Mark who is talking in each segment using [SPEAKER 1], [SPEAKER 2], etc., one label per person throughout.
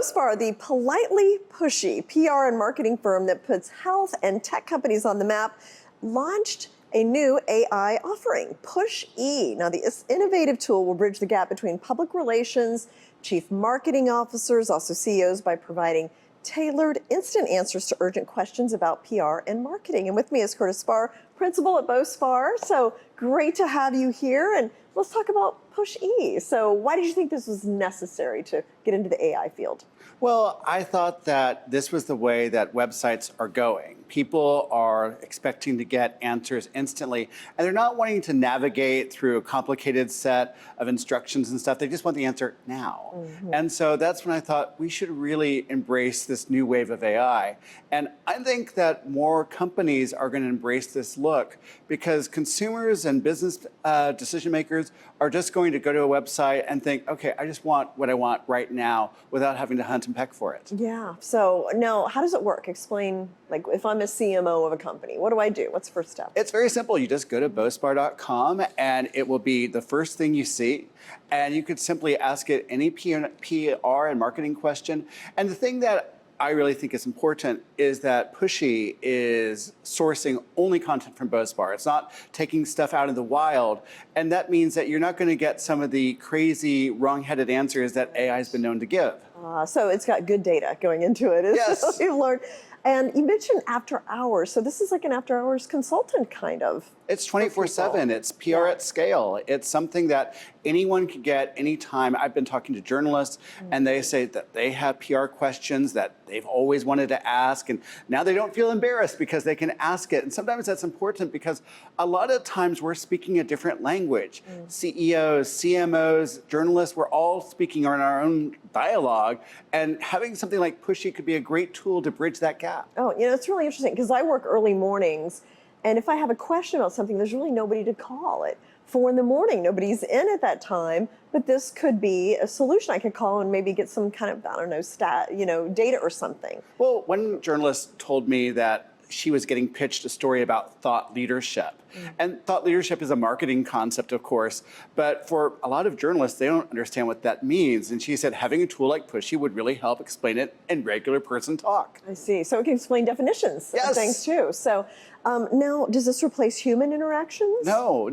[SPEAKER 1] Bospar, the politely pushy PR and marketing firm that puts health and tech companies on the map, launched a new AI offering, Pushy. Now, this innovative tool will bridge the gap between public relations, chief marketing officers, also CEOs, by providing tailored instant answers to urgent questions about PR and marketing. And with me is Sparrer, principal at Bospar. So great to have you here. And let's talk about Pushy. So why did you think this was necessary to get into the AI field?
[SPEAKER 2] Well, I thought that this was the way that websites are going. People are expecting to get answers instantly, and they're not wanting to navigate through a complicated set of instructions and stuff. They just want the answer now. And so that's when I thought we should really embrace this new wave of AI. And I think that more companies are going to embrace this look because consumers and business decision makers are just going to go to a website and think, okay, I just want what I want right now without having to hunt and peck for it.
[SPEAKER 1] Yeah. So now, how does it work? Explain, like if I'm a CMO of a company, what do I do? What's the first step?
[SPEAKER 2] It's very simple. You just go to bospar.com and it will be the first thing you see. And you could simply ask it any PR and marketing question. And the thing that I really think is important is that Pushy is sourcing only content from Bospar. It's not taking stuff out of the wild. And that means that you're not going to get some of the crazy, wrong-headed answers that AI has been known to give.
[SPEAKER 1] So it's got good data going into it.
[SPEAKER 2] Yes.
[SPEAKER 1] What you've learned. And you mentioned after hours. So this is like an after hours consultant kind of.
[SPEAKER 2] It's 24/7. It's PR at scale. It's something that anyone can get anytime. I've been talking to journalists and they say that they have PR questions that they've always wanted to ask, and now they don't feel embarrassed because they can ask it. And sometimes that's important because a lot of times we're speaking a different language. CEOs, CMOs, journalists, we're all speaking in our own dialogue, and having something like Pushy could be a great tool to bridge that gap.
[SPEAKER 1] Oh, it's really interesting because I work early mornings, and if I have a question about something, there's really nobody to call at 4 in the morning. Nobody's in at that time, but this could be a solution. I could call and maybe get some kind of, I don't know, data or something.
[SPEAKER 2] Well, one journalist told me that she was getting pitched a story about thought leadership. And thought leadership is a marketing concept, of course, but for a lot of journalists, they don't understand what that means. And she said having a tool like Pushy would really help explain it in regular person talk.
[SPEAKER 1] I see. So it can explain definitions
[SPEAKER 2] Yes.
[SPEAKER 1] of things too. So now, does this replace human interactions?
[SPEAKER 2] No.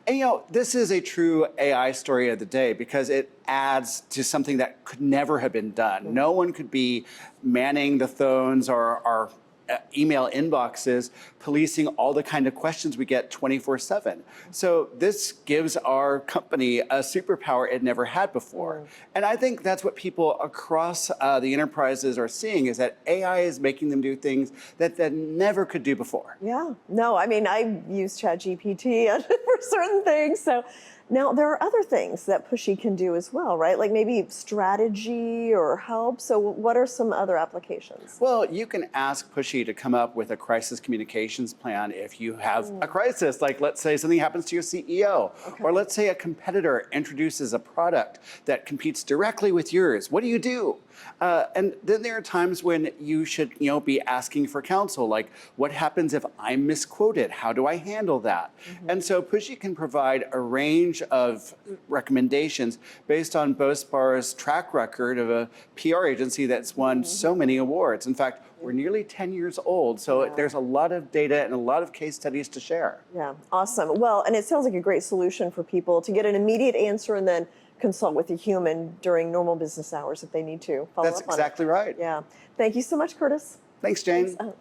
[SPEAKER 2] And this is a true AI story of the day because it adds to something that could never have been done. No one could be manning the phones or our email inboxes, policing all the kind of questions we get 24/7. So this gives our company a superpower it never had before. And I think that's what people across the enterprises are seeing, is that AI is making them do things that they never could do before.
[SPEAKER 1] Yeah. No, I mean, I use ChatGPT for certain things. So now there are other things that Pushy can do as well, right? Like maybe strategy or help. So what are some other applications?
[SPEAKER 2] Well, you can ask Pushy to come up with a crisis communications plan if you have a crisis. Like, let's say something happens to your CEO, or let's say a competitor introduces a product that competes directly with yours. What do you do? And then there are times when you should, be asking for counsel, like what happens if I'm misquoted? How do I handle that? And so Pushy can provide a range of recommendations based on Bospar's track record of a PR agency that's won so many awards. In fact, we're nearly 10 years old, so there's a lot of data and a lot of case studies to share.
[SPEAKER 1] Yeah, awesome. Well, and it sounds like a great solution for people to get an immediate answer and then consult with a human during normal business hours if they need to follow up on it.
[SPEAKER 2] That's exactly right.
[SPEAKER 1] Yeah. Thank you so much, Curtis.
[SPEAKER 2] Thanks, Jane.
[SPEAKER 1] Thanks.